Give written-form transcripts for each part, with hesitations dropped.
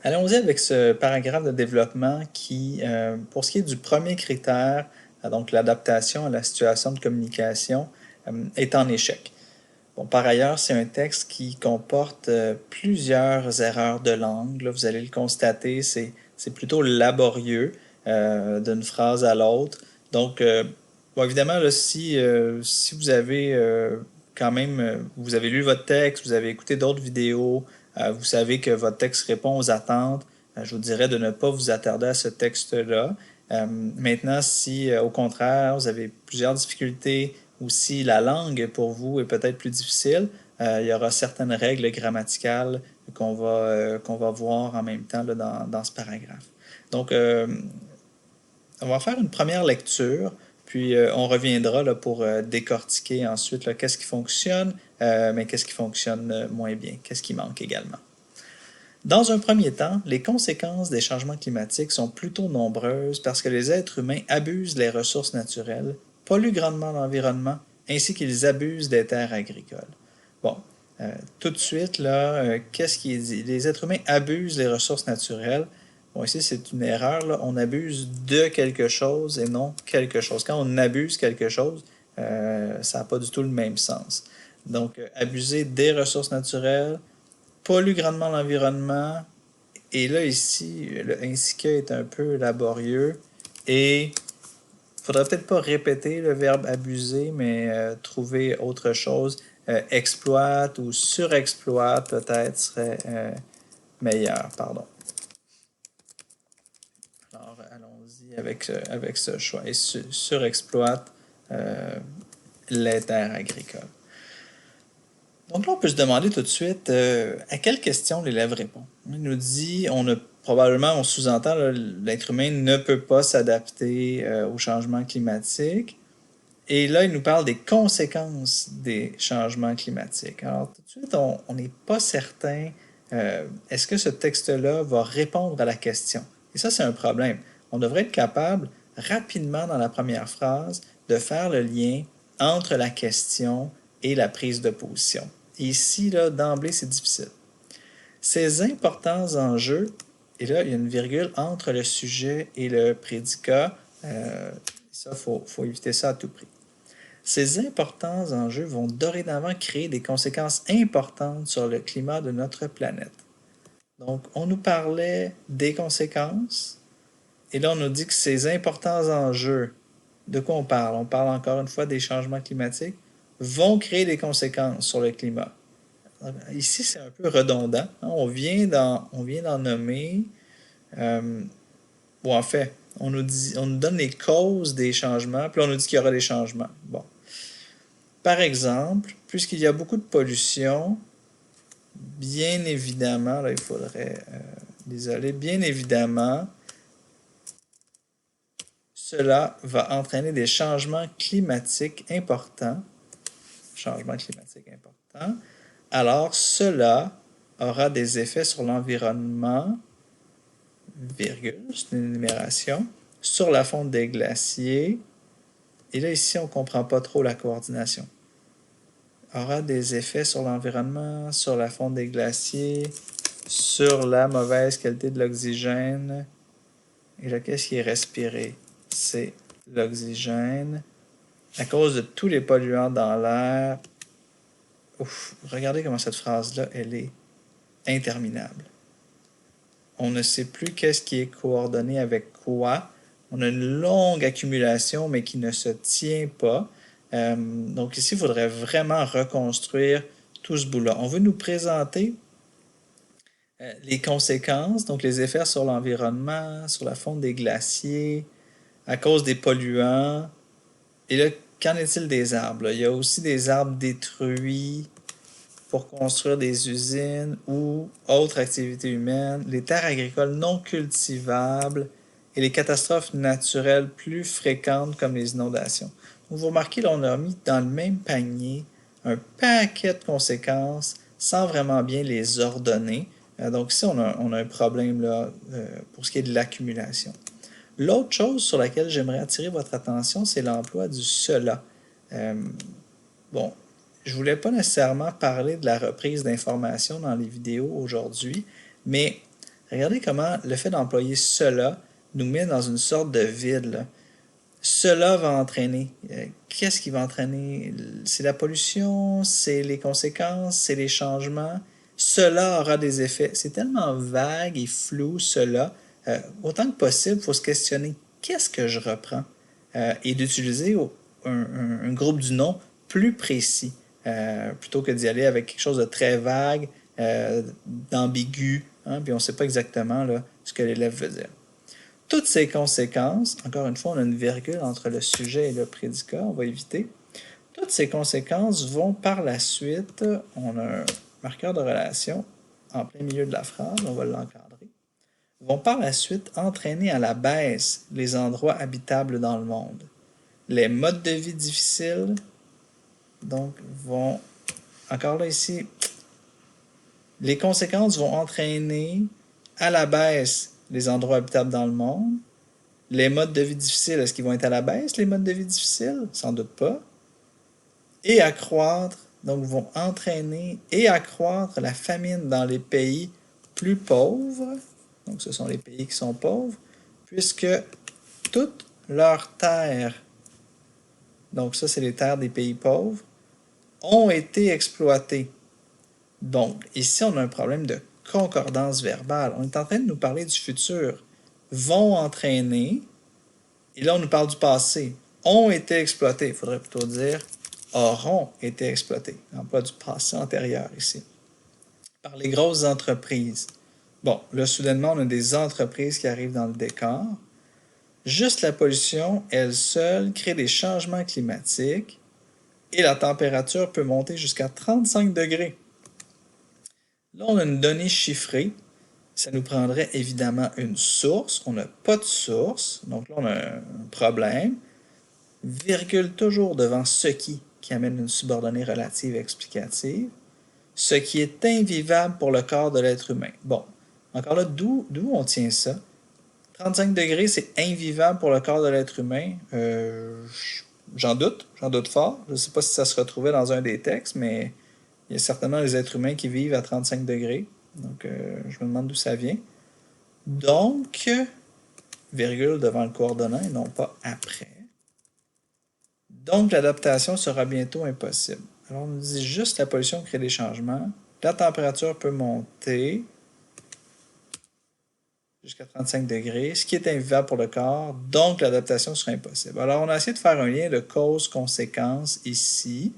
Allons-y avec ce paragraphe de développement qui, pour ce qui est du premier critère, donc l'adaptation à la situation de communication, est en échec. Bon, par ailleurs, c'est un texte qui comporte plusieurs erreurs de langue. Là, vous allez le constater, c'est plutôt laborieux d'une phrase à l'autre. Donc, bon, évidemment, là, si vous avez quand même, vous avez lu votre texte, vous avez écouté d'autres vidéos, vous savez que votre texte répond aux attentes, je vous dirais de ne pas vous attarder à ce texte-là. Maintenant, si au contraire, vous avez plusieurs difficultés ou si la langue pour vous est peut-être plus difficile, il y aura certaines règles grammaticales qu'on va voir en même temps là, dans ce paragraphe. Donc, on va faire une première lecture, puis on reviendra là, pour décortiquer ensuite qu'est-ce qui fonctionne, mais qu'est-ce qui fonctionne moins bien, qu'est-ce qui manque également. Dans un premier temps, les conséquences des changements climatiques sont plutôt nombreuses parce que les êtres humains abusent des ressources naturelles, polluent grandement l'environnement, ainsi qu'ils abusent des terres agricoles. Bon, tout de suite, là, qu'est-ce qui est dit? Les êtres humains abusent des ressources naturelles. Bon, ici, c'est une erreur, là. On abuse de quelque chose et non quelque chose. Quand on abuse quelque chose, ça n'a pas du tout le même sens. Donc, abuser des ressources naturelles, pollue grandement l'environnement. Et là, ici, le ainsi que est un peu laborieux. Et il ne faudrait peut-être pas répéter le verbe abuser, mais trouver autre chose. Exploite ou surexploite, peut-être, serait meilleur. Pardon. Alors, allons-y avec ce choix. Et surexploite les terres agricoles. Donc là, on peut se demander tout de suite à quelle question l'élève répond. Il nous dit, probablement, on sous-entend, l'être humain ne peut pas s'adapter au changement climatique. Et là, il nous parle des conséquences des changements climatiques. Alors, tout de suite, on n'est pas certain, est-ce que ce texte-là va répondre à la question? Et ça, c'est un problème. On devrait être capable, rapidement dans la première phrase, de faire le lien entre la question et la prise de position. Et ici, là, d'emblée, c'est difficile. Ces importants enjeux, et là, il y a une virgule entre le sujet et le prédicat. Ça, il faut éviter ça à tout prix. Ces importants enjeux vont dorénavant créer des conséquences importantes sur le climat de notre planète. Donc, on nous parlait des conséquences, et là, on nous dit que ces importants enjeux, de quoi on parle? On parle encore une fois des changements climatiques, vont créer des conséquences sur le climat. Ici, c'est un peu redondant. On vient d'en nommer. Bon, en fait, on nous donne les causes des changements, puis on nous dit qu'il y aura des changements. Bon. Par exemple, puisqu'il y a beaucoup de pollution, bien évidemment, là, il faudrait, désolé, bien évidemment, cela va entraîner des changements climatiques importants. Changements climatiques importants. Alors, cela aura des effets sur l'environnement, virgule, c'est une énumération, sur la fonte des glaciers. Et là, ici, on ne comprend pas trop la coordination. Aura des effets sur l'environnement, sur la fonte des glaciers, sur la mauvaise qualité de l'oxygène. Et là, qu'est-ce qui est respiré? C'est l'oxygène. À cause de tous les polluants dans l'air. Ouf, regardez comment cette phrase-là, elle est interminable. On ne sait plus qu'est-ce qui est coordonné avec quoi. On a une longue accumulation, mais qui ne se tient pas. Donc ici, il faudrait vraiment reconstruire tout ce bout-là. On veut nous présenter les conséquences, donc les effets sur l'environnement, sur la fonte des glaciers, à cause des polluants. Et là, qu'en est-il des arbres? Il y a aussi des arbres détruits pour construire des usines ou autres activités humaines, les terres agricoles non cultivables et les catastrophes naturelles plus fréquentes comme les inondations. Donc, vous remarquez, là, on a mis dans le même panier un paquet de conséquences sans vraiment bien les ordonner. Donc ici, on a un problème là, pour ce qui est de l'accumulation. L'autre chose sur laquelle j'aimerais attirer votre attention, c'est l'emploi du cela. Bon, je voulais pas nécessairement parler de la reprise d'informations dans les vidéos aujourd'hui, mais regardez comment le fait d'employer cela nous met dans une sorte de vide, là. Cela va entraîner. Qu'est-ce qui va entraîner? C'est la pollution, c'est les conséquences, c'est les changements. Cela aura des effets. C'est tellement vague et flou, cela. Autant que possible, il faut se questionner qu'est-ce que je reprends et d'utiliser un groupe du nom plus précis plutôt que d'y aller avec quelque chose de très vague, d'ambigu, hein, puis on ne sait pas exactement là, ce que l'élève veut dire. Toutes ces conséquences, encore une fois, on a une virgule entre le sujet et le prédicat, on va éviter. Toutes ces conséquences vont par la suite, on a un marqueur de relation en plein milieu de la phrase, on va l'encadrer, vont par la suite entraîner à la baisse les endroits habitables dans le monde. Les modes de vie difficiles, donc, vont, encore là ici, les conséquences vont entraîner à la baisse les endroits habitables dans le monde. Les modes de vie difficiles, est-ce qu'ils vont être à la baisse, les modes de vie difficiles? Sans doute pas. Et accroître, donc vont entraîner et accroître la famine dans les pays plus pauvres. Donc ce sont les pays qui sont pauvres, puisque toutes leurs terres, donc ça c'est les terres des pays pauvres, ont été exploitées. Donc ici on a un problème de concordance verbale. On est en train de nous parler du futur. Vont entraîner, et là on nous parle du passé. Ont été exploités. Il faudrait plutôt dire auront été exploités. L'emploi du passé antérieur ici. Par les grosses entreprises. Bon, là soudainement on a des entreprises qui arrivent dans le décor. Juste la pollution, elle seule, crée des changements climatiques et la température peut monter jusqu'à 35 degrés. Là, on a une donnée chiffrée. Ça nous prendrait évidemment une source. On n'a pas de source. Donc là, on a un problème. Virgule toujours devant ce qui amène une subordonnée relative explicative. Ce qui est invivable pour le corps de l'être humain. Bon, encore là, d'où on tient ça? 35 degrés, c'est invivable pour le corps de l'être humain. J'en doute fort. Je ne sais pas si ça se retrouvait dans un des textes, mais il y a certainement des êtres humains qui vivent à 35 degrés. Donc, je me demande d'où ça vient. Donc, virgule devant le coordonnant et non pas après. Donc, l'adaptation sera bientôt impossible. Alors, on nous dit juste la pollution crée des changements. La température peut monter jusqu'à 35 degrés, ce qui est invivable pour le corps, donc l'adaptation sera impossible. Alors, on a essayé de faire un lien de cause-conséquence ici.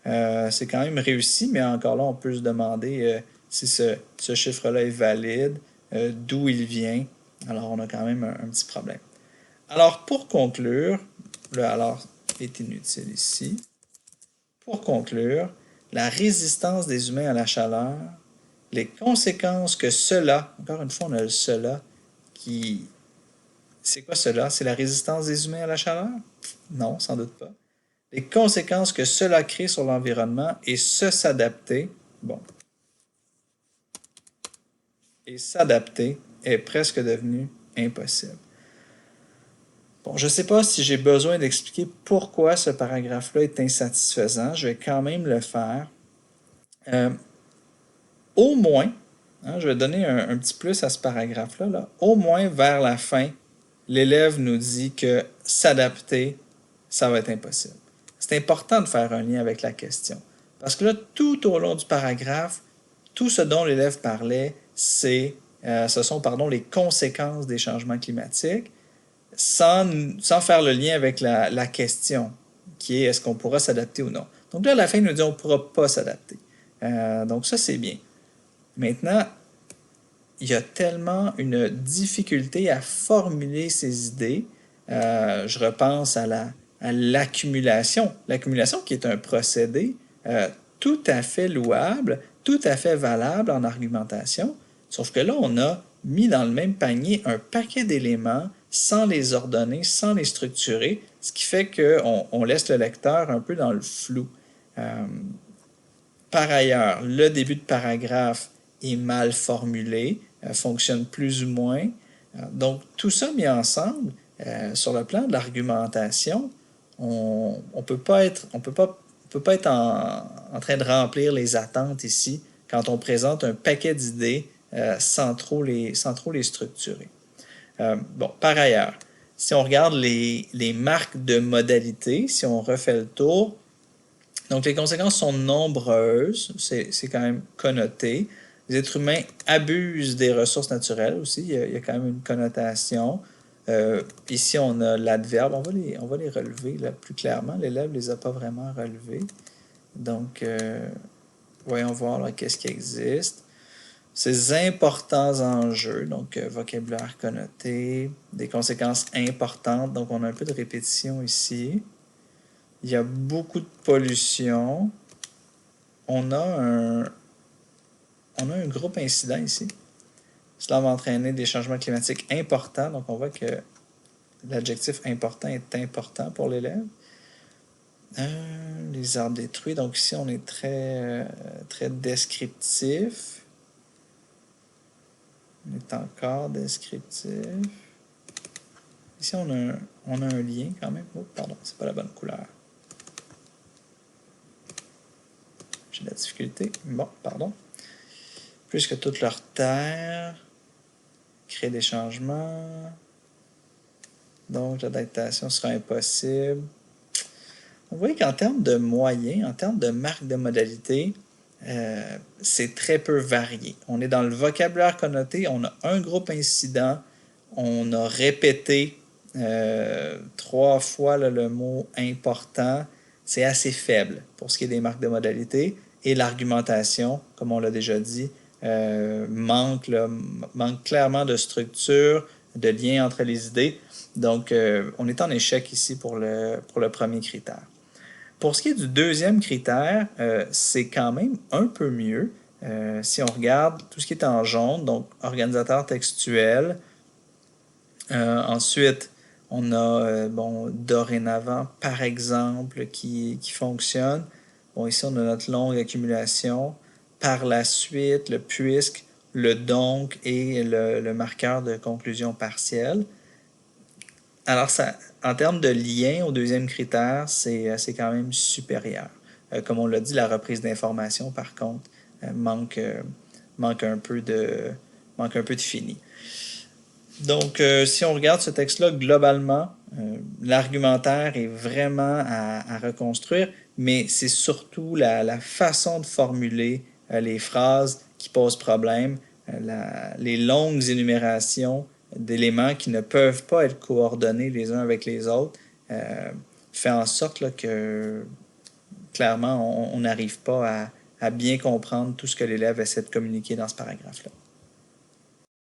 C'est quand même réussi, mais encore là, on peut se demander si ce chiffre-là est valide, d'où il vient. Alors, on a quand même un petit problème. Alors, pour conclure, le alors est inutile ici. Pour conclure, la résistance des humains à la chaleur, les conséquences que cela, encore une fois, on a le cela, qui... C'est quoi cela? C'est la résistance des humains à la chaleur? Non, sans doute pas. Les conséquences que cela crée sur l'environnement et s'adapter, bon, et s'adapter est presque devenu impossible. Bon, je ne sais pas si j'ai besoin d'expliquer pourquoi ce paragraphe-là est insatisfaisant. Je vais quand même le faire. Au moins, hein, je vais donner un petit plus à ce paragraphe-là. Là. Au moins, vers la fin, l'élève nous dit que s'adapter, ça va être impossible. C'est important de faire un lien avec la question. Parce que là, tout au long du paragraphe, tout ce dont l'élève parlait, ce sont les conséquences des changements climatiques, sans faire le lien avec la question, qui est est-ce qu'on pourra s'adapter ou non. Donc là, à la fin, il nous dit on ne pourra pas s'adapter. Donc ça, c'est bien. Maintenant, il y a tellement une difficulté à formuler ces idées. Je repense à l'accumulation. L'accumulation qui est un procédé tout à fait louable, tout à fait valable en argumentation, sauf que là, on a mis dans le même panier un paquet d'éléments sans les ordonner, sans les structurer, ce qui fait qu'on laisse le lecteur un peu dans le flou. Par ailleurs, le début de paragraphe est mal formulé, fonctionne plus ou moins. Donc, tout ça mis ensemble, sur le plan de l'argumentation, on ne peut pas être en train de remplir les attentes ici quand on présente un paquet d'idées sans trop les structurer. Bon, par ailleurs, si on regarde les marques de modalité, si on refait le tour, donc les conséquences sont nombreuses, c'est quand même connoté. Les êtres humains abusent des ressources naturelles aussi, il y a quand même une connotation. Ici, on a l'adverbe, on va les relever là, plus clairement. L'élève ne les a pas vraiment relevés. Donc, voyons voir qu'est-ce qui existe. Ces importants enjeux, donc vocabulaire connoté, des conséquences importantes, donc on a un peu de répétition ici. Il y a beaucoup de pollution. On a un groupe incident ici. Cela va entraîner des changements climatiques importants, donc on voit que l'adjectif important est important pour l'élève. Les arbres détruits, donc ici on est très descriptif. On est encore descriptif. Ici, on a un lien quand même. Oh, pardon, c'est pas la bonne couleur. J'ai de la difficulté. Bon, pardon. Puisque toute leur terre crée des changements. Donc, l'adaptation sera impossible. Vous voyez qu'en termes de moyens, en termes de marque de modalité, c'est très peu varié. On est dans le vocabulaire connoté, on a un groupe incident, on a répété 3 fois là, le mot important. C'est assez faible pour ce qui est des marques de modalité. Et l'argumentation, comme on l'a déjà dit, manque clairement de structure, de lien entre les idées. Donc, on est en échec ici pour le premier critère. Pour ce qui est du deuxième critère, c'est quand même un peu mieux. Si on regarde tout ce qui est en jaune, donc organisateur textuel. Ensuite, on a dorénavant, par exemple, qui fonctionne. Bon, ici, on a notre longue accumulation. Par la suite, le puisque, le donc et le marqueur de conclusion partielle. Alors, en termes de lien au deuxième critère, c'est quand même supérieur. Comme on l'a dit, la reprise d'information, par contre, manque un peu de fini. Donc, si on regarde ce texte-là globalement, l'argumentaire est vraiment à reconstruire, mais c'est surtout la façon de formuler les phrases qui pose problème, les longues énumérations d'éléments qui ne peuvent pas être coordonnés les uns avec les autres, fait en sorte là, que clairement, on n'arrive pas à bien comprendre tout ce que l'élève essaie de communiquer dans ce paragraphe-là.